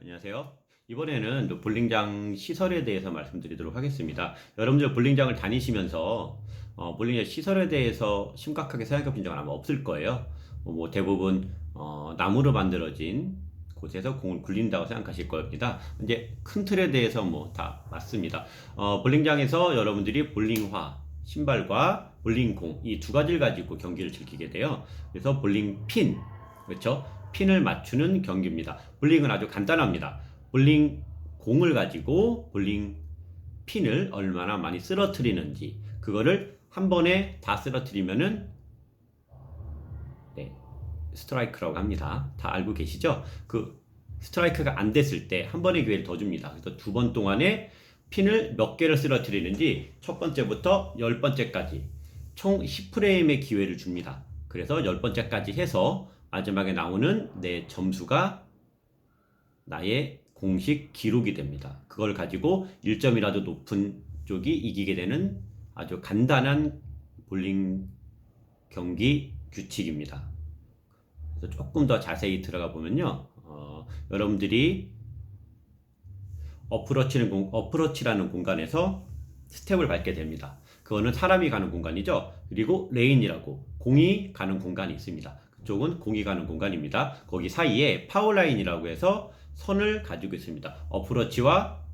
안녕하세요. 이번에는 볼링장 시설에 대해서 말씀드리도록 하겠습니다. 여러분들 볼링장을 다니시면서 볼링장 시설에 대해서 심각하게 생각해 본 적은 아마 없을 거예요. 뭐 대부분 나무로 만들어진 곳에서 공을 굴린다고 생각하실 겁니다. 이제 큰 틀에 대해서 뭐 다 맞습니다. 볼링장에서 여러분들이 볼링화, 신발과 볼링공 이 두 가지를 가지고 경기를 즐기게 돼요. 그래서 볼링핀, 그렇죠? 핀을 맞추는 경기입니다. 볼링은 아주 간단합니다. 볼링 공을 가지고 볼링 핀을 얼마나 많이 쓰러뜨리는지 그거를 한 번에 다 쓰러뜨리면은 네, 스트라이크라고 합니다. 다 알고 계시죠? 그 스트라이크가 안 됐을 때 한 번의 기회를 더 줍니다. 그래서 두 번 동안에 핀을 몇 개를 쓰러뜨리는지 첫 번째부터 10번째까지 총 10프레임의 기회를 줍니다. 그래서 10번째까지 해서 마지막에 나오는 내 점수가 나의 공식 기록이 됩니다. 그걸 가지고 1점이라도 높은 쪽이 이기게 되는 아주 간단한 볼링 경기 규칙입니다. 그래서 조금 더 자세히 들어가 보면요. 여러분들이 어프로치라는 공간에서 스텝을 밟게 됩니다. 그거는 사람이 가는 공간이죠. 그리고 레인이라고 공이 가는 공간이 있습니다. 그쪽은 공이 가는 공간입니다. 거기 사이에 파워라인이라고 해서 선을 가지고 있습니다. 어프로치와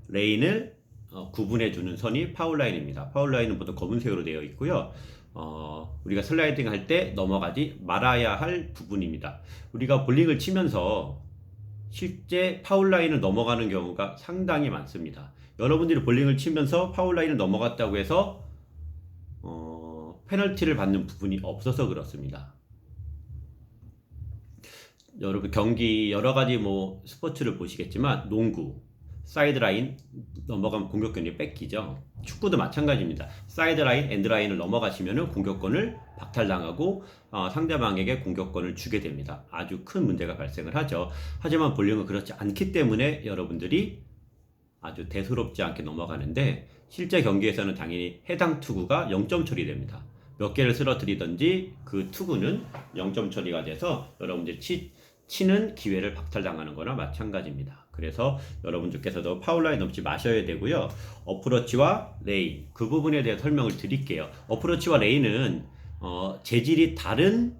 레인을 구분해주는 선이 파워라인입니다. 파워라인은 보통 검은색으로 되어 있고요. 우리가 슬라이딩 할 때 넘어가지 말아야 할 부분입니다. 우리가 볼링을 치면서 실제 파울라인을 넘어가는 경우가 상당히 많습니다. 여러분들이 볼링을 치면서 파울라인을 넘어갔다고 해서 페널티를 받는 부분이 없어서 그렇습니다. 여러분 경기 여러 가지 뭐 스포츠를 보시겠지만 농구 사이드라인 넘어가면 공격권이 뺏기죠. 축구도 마찬가지입니다. 사이드라인, 엔드라인을 넘어가시면 공격권을 박탈당하고 상대방에게 공격권을 주게 됩니다. 아주 큰 문제가 발생을 하죠. 하지만 볼링은 그렇지 않기 때문에 여러분들이 아주 대수롭지 않게 넘어가는데 실제 경기에서는 당연히 해당 투구가 0점 처리됩니다. 몇 개를 쓰러뜨리든지 그 투구는 0점 처리가 돼서 여러분들이 치는 기회를 박탈당하는 거나 마찬가지입니다. 그래서 여러분들께서도 파울라인 넘지 마셔야 되고요. 어프로치와 레인 그 부분에 대해 설명을 드릴게요. 어프로치와 레인은 재질이 다른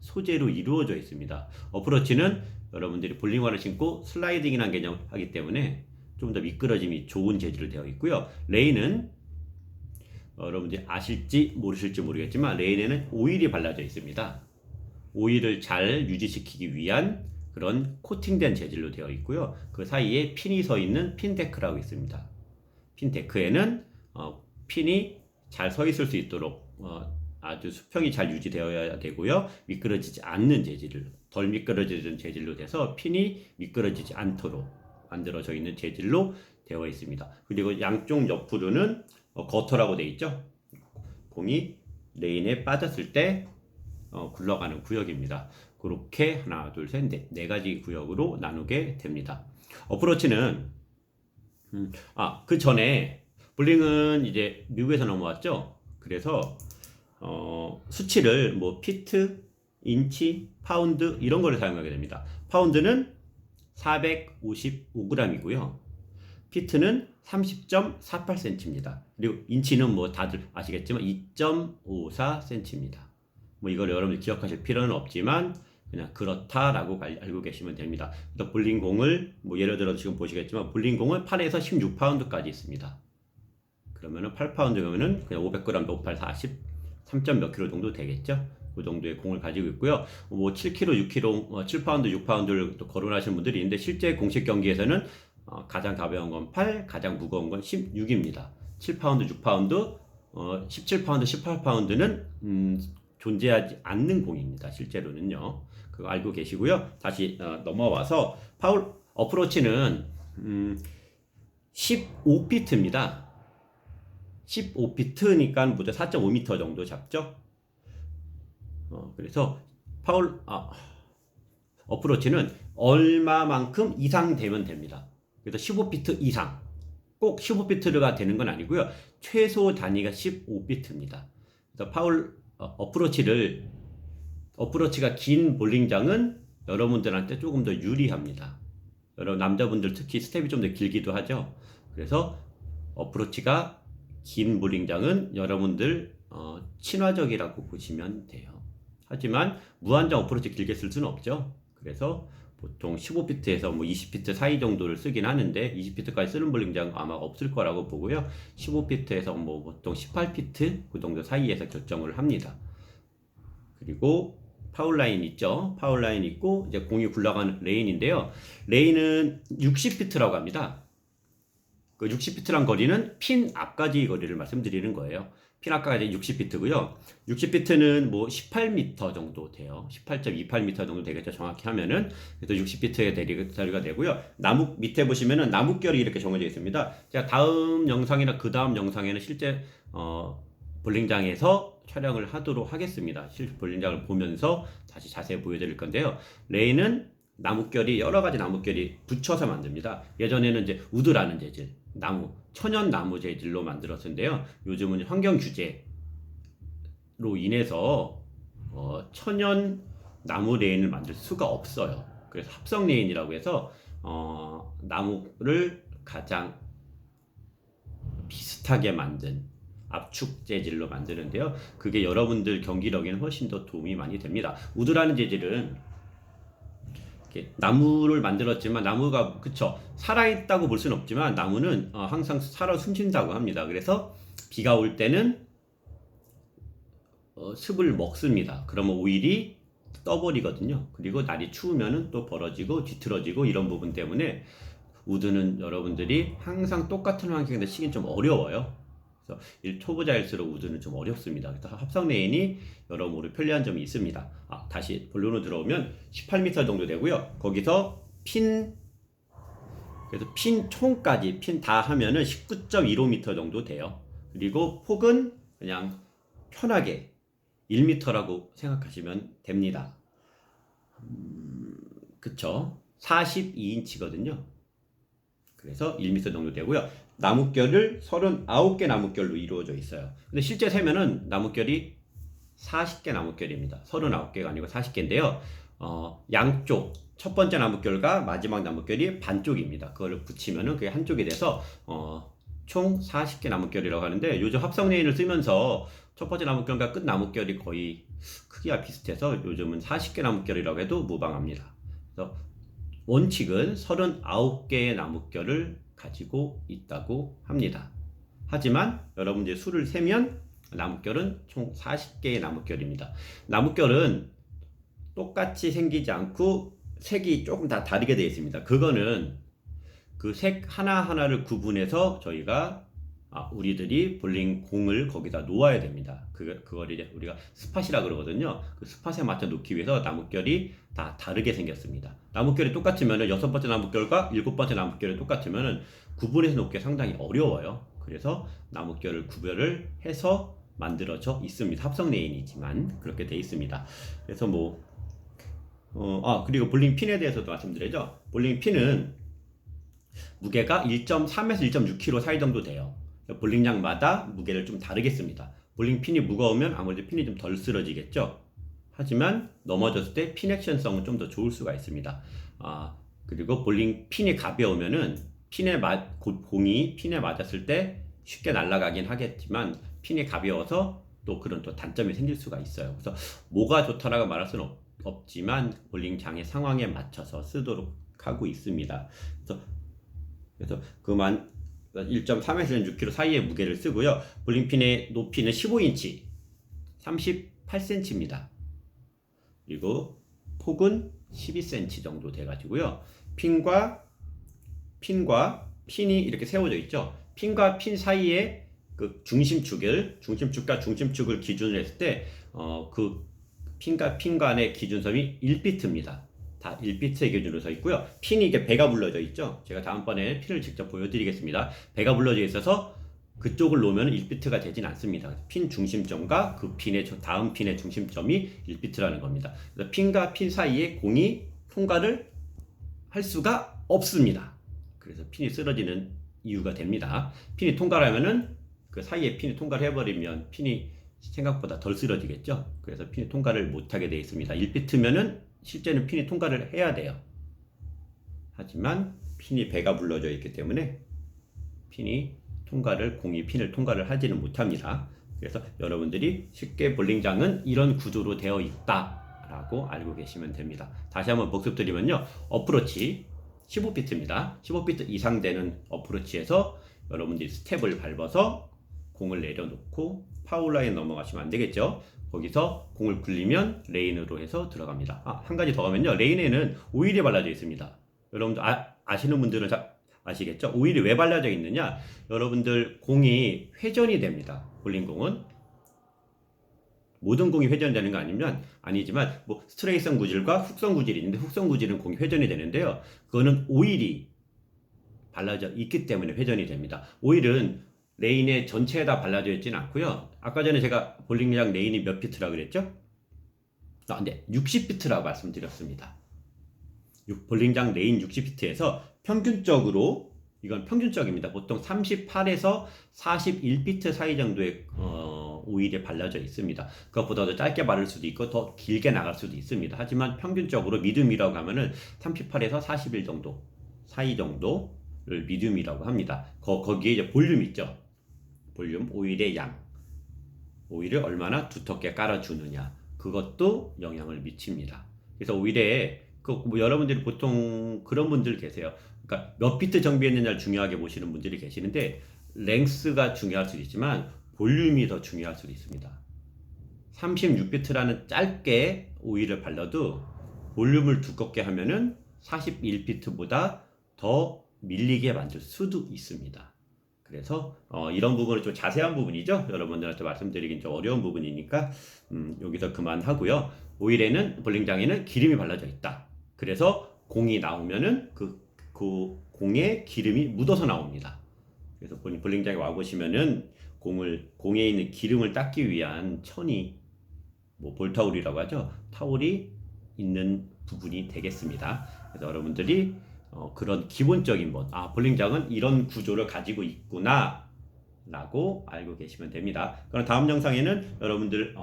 소재로 이루어져 있습니다. 어프로치는 여러분들이 볼링화를 신고 슬라이딩이라는 개념을 하기 때문에 좀 더 미끄러짐이 좋은 재질로 되어 있고요. 레인은 여러분들이 아실지 모르실지 모르겠지만 레인에는 오일이 발라져 있습니다. 오일을 잘 유지시키기 위한 그런 코팅된 재질로 되어 있고요. 그 사이에 핀이 서 있는 핀데크라고 있습니다. 핀데크에는 핀이 잘 서 있을 수 있도록 아주 수평이 잘 유지되어야 되고요. 미끄러지지 않는 재질을 덜 미끄러지는 재질로 돼서 핀이 미끄러지지 않도록 만들어져 있는 재질로 되어 있습니다. 그리고 양쪽 옆으로는 거터라고 되어 있죠. 공이 레인에 빠졌을 때 굴러가는 구역입니다. 그렇게 하나, 둘, 셋, 네 가지 구역으로 나누게 됩니다. 어프로치는 그 전에 볼링은 이제 미국에서 넘어왔죠. 그래서 수치를 뭐 피트, 인치, 파운드 이런 거를 사용하게 됩니다. 파운드는 455g이고요. 피트는 30.48cm입니다. 그리고 인치는 뭐 다들 아시겠지만 2.54cm입니다. 뭐 이걸 여러분들 기억하실 필요는 없지만 그냥 그렇다라고 알고 계시면 됩니다. 그래서 볼링공을 뭐 예를 들어 지금 보시겠지만 볼링공은 8에서 16파운드까지 있습니다. 그러면은 8파운드면은 그냥 500g 도 8, 40, 3점 몇 킬로 정도 되겠죠? 그 정도의 공을 가지고 있고요. 뭐 7kg, 6kg, 7파운드, 6파운드를 또 거론하시는 분들이 있는데 실제 공식 경기에서는 가장 가벼운 건 8, 가장 무거운 건 16입니다. 7파운드, 6파운드, 17파운드, 18파운드는 존재하지 않는 공입니다. 실제로는요. 그거 알고 계시고요. 다시 넘어와서 어프로치는 15피트입니다. 15피트니까 무려 4.5m 정도 잡죠. 그래서 어프로치는 얼마만큼 이상 되면 됩니다. 그래서 15피트 이상. 꼭 15피트가 되는 건 아니고요. 최소 단위가 15피트입니다. 그래서 어프로치가 긴 볼링장은 여러분들한테 조금 더 유리합니다. 여러 남자분들 특히 스텝이 좀 더 길기도 하죠. 그래서 어프로치가 긴 볼링장은 여러분들 친화적이라고 보시면 돼요. 하지만 무한정 어프로치 길게 쓸 수는 없죠. 그래서 보통 15피트에서 뭐 20피트 사이 정도를 쓰긴 하는데 20피트까지 쓰는 볼링장 아마 없을 거라고 보고요. 15피트에서 뭐 보통 18피트 그 정도 사이에서 결정을 합니다. 그리고 파울라인 있죠. 파울라인 있고 이제 공이 굴러가는 레인인데요. 레인은 60피트라고 합니다. 그 60피트란 거리는 핀 앞까지 거리를 말씀드리는 거예요. 핀 앞까지 60피트고요. 60피트는 뭐 18m 정도 돼요. 18.28m 정도 되겠죠. 정확히 하면은. 그래서 60피트의 대리가 되고요. 나무 밑에 보시면은 나뭇결이 이렇게 정해져 있습니다. 제가 다음 영상이나 그 다음 영상에는 실제 볼링장에서 촬영을 하도록 하겠습니다. 실제 볼링장을 보면서 다시 자세히 보여드릴 건데요. 레인은 나뭇결이 여러 가지 나뭇결이 붙여서 만듭니다. 예전에는 이제 우드라는 재질, 나무, 천연 나무 재질로 만들었는데요. 요즘은 환경 규제로 인해서 천연 나무 레인을 만들 수가 없어요. 그래서 합성 레인이라고 해서 나무를 가장 비슷하게 만든 압축 재질로 만드는데요. 그게 여러분들 경기력에는 훨씬 더 도움이 많이 됩니다. 우드라는 재질은 나무를 만들었지만 나무가 그쵸 살아있다고 볼 수는 없지만 나무는 항상 살아 숨쉰다고 합니다. 그래서 비가 올 때는 습을 먹습니다. 그러면 오일이 떠버리거든요. 그리고 날이 추우면은 또 벌어지고 뒤틀어지고 이런 부분 때문에 우드는 여러분들이 항상 똑같은 환경에서 치긴 좀 어려워요. 그래서 초보자일수록 우드는 좀 어렵습니다. 그래서 합성 레인이 여러모로 편리한 점이 있습니다. 다시 본론으로 들어오면 18m 정도 되고요. 거기서 그래서 핀 총까지 핀 다 하면은 19.15m 정도 돼요. 그리고 폭은 그냥 편하게 1m라고 생각하시면 됩니다. 그쵸? 42인치거든요. 그래서 1m 정도 되고요. 나뭇결을 39개 나뭇결로 이루어져 있어요. 근데 실제 세면은 나뭇결이 40개 나뭇결입니다. 39개가 아니고 40개인데요. 양쪽 첫 번째 나뭇결과 마지막 나뭇결이 반쪽입니다. 그걸 붙이면은 그게 한쪽이 돼서 총 40개 나뭇결이라고 하는데 요즘 합성 레인을 쓰면서 첫 번째 나뭇결과 끝 나뭇결이 거의 크기가 비슷해서 요즘은 40개 나뭇결이라고 해도 무방합니다. 그래서 원칙은 39개의 나뭇결을 가지고 있다고 합니다. 하지만 여러분들이 수를 세면 나뭇결은 총 40개의 나뭇결입니다. 나뭇결은 똑같이 생기지 않고 색이 조금 다 다르게 되어 있습니다. 그거는 그 색 하나하나를 구분해서 저희가 우리들이 볼링 공을 거기다 놓아야 됩니다. 그걸 이제 우리가 스팟이라 그러거든요. 그 스팟에 맞춰 놓기 위해서 나뭇결이 다 다르게 생겼습니다. 나뭇결이 똑같으면 6번째 나뭇결과 7번째 나뭇결이 똑같으면 구분해서 놓기 상당히 어려워요. 그래서 나뭇결을 구별을 해서 만들어져 있습니다. 합성 레인이지만 그렇게 되어 있습니다. 그래서 그리고 볼링 핀에 대해서도 말씀드리죠. 볼링 핀은 무게가 1.3에서 1.6kg 사이 정도 돼요. 볼링장마다 무게를 좀 다르게 씁니다. 볼링 핀이 무거우면 아무래도 핀이 좀 덜 쓰러지겠죠. 하지만 넘어졌을 때 핀 액션성은 좀 더 좋을 수가 있습니다. 그리고 볼링 핀이 가벼우면은 공이 핀에 맞았을 때 쉽게 날아가긴 하겠지만 핀이 가벼워서 또 그런 또 단점이 생길 수가 있어요. 그래서 뭐가 좋다라고 말할 수는 없지만 볼링장의 상황에 맞춰서 쓰도록 하고 있습니다. 그래서 1.3에서 6kg 사이의 무게를 쓰고요. 볼링핀의 높이는 15인치, 38cm입니다. 그리고 폭은 12cm 정도 돼가지고요. 핀이 이렇게 세워져 있죠. 핀과 핀 사이에 그 중심축과 중심축을 기준으로 했을 때 그 핀과 핀 간의 기준선이 1피트입니다. 다 1피트의 기준으로 서 있고요. 핀이 이게 배가 불러져 있죠. 제가 다음번에 핀을 직접 보여드리겠습니다. 배가 불러져 있어서 그쪽을 놓으면 1피트가 되진 않습니다. 핀 중심점과 그 다음 핀의 중심점이 1피트라는 겁니다. 그래서 핀과 핀 사이에 공이 통과를 할 수가 없습니다. 그래서 핀이 쓰러지는 이유가 됩니다. 핀이 통과를 하면은 그 사이에 핀이 통과를 해버리면 핀이 생각보다 덜 쓰러지겠죠. 그래서 핀이 통과를 못하게 되어 있습니다. 1피트면은 실제는 핀이 통과를 해야 돼요. 하지만 핀이 배가 불러져 있기 때문에 공이 핀을 통과를 하지는 못합니다. 그래서 여러분들이 쉽게 볼링장은 이런 구조로 되어 있다라고 알고 계시면 됩니다. 다시 한번 복습드리면요. 어프로치 15피트입니다. 15피트 이상 되는 어프로치에서 여러분들이 스텝을 밟아서 공을 내려놓고 파울라인 넘어가시면 안 되겠죠. 거기서 공을 굴리면 레인으로 해서 들어갑니다. 한 가지 더 하면요. 레인에는 오일이 발라져 있습니다. 여러분들 아시는 분들은 아시겠죠? 오일이 왜 발라져 있느냐? 여러분들 공이 회전이 됩니다. 볼링공은 모든 공이 회전되는 거 아니지만 뭐 스트레이트성 구질과 훅성 구질이 있는데 훅성 구질은 공이 회전이 되는데요. 그거는 오일이 발라져 있기 때문에 회전이 됩니다. 오일은 레인의 전체에다 발라져 있지는 않고요. 아까 전에 제가 볼링장 레인이 몇 피트라고 그랬죠? 네, 60피트라고 말씀드렸습니다. 볼링장 레인 60피트에서 평균적으로, 이건 평균적입니다. 보통 38에서 41피트 사이 정도의 오일이 발라져 있습니다. 그것보다 더 짧게 바를 수도 있고 더 길게 나갈 수도 있습니다. 하지만 평균적으로 미디움이라고 하면은 38에서 41 정도 사이 정도를 미디움이라고 합니다. 거기에 이제 볼륨 있죠. 볼륨, 오일의 양, 오일을 얼마나 두텁게 깔아주느냐, 그것도 영향을 미칩니다. 그래서 오일에 여러분들이 보통 그런 분들 계세요. 그러니까 몇 피트 정비했느냐를 중요하게 보시는 분들이 계시는데 랭스가 중요할 수도 있지만 볼륨이 더 중요할 수도 있습니다. 36피트라는 짧게 오일을 발라도 볼륨을 두껍게 하면은 41피트보다 더 밀리게 만들 수도 있습니다. 그래서 이런 부분은 좀 자세한 부분이죠. 여러분들한테 말씀드리긴 좀 어려운 부분이니까 여기서 그만하고요. 오일에는 볼링장에는 기름이 발라져 있다. 그래서 공이 나오면은 그 공에 기름이 묻어서 나옵니다. 그래서 볼링장에 와 보시면은 공에 있는 기름을 닦기 위한 천이, 뭐 볼타올이라고 하죠. 타올이 있는 부분이 되겠습니다. 그래서 여러분들이 그런 기본적인 볼링장은 이런 구조를 가지고 있구나 라고 알고 계시면 됩니다. 그럼 다음 영상에는 여러분들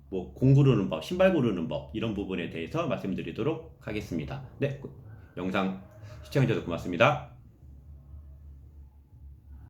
공 고르는 법, 신발 고르는 법, 이런 부분에 대해서 말씀드리도록 하겠습니다. 네, 영상 시청해주셔서 고맙습니다.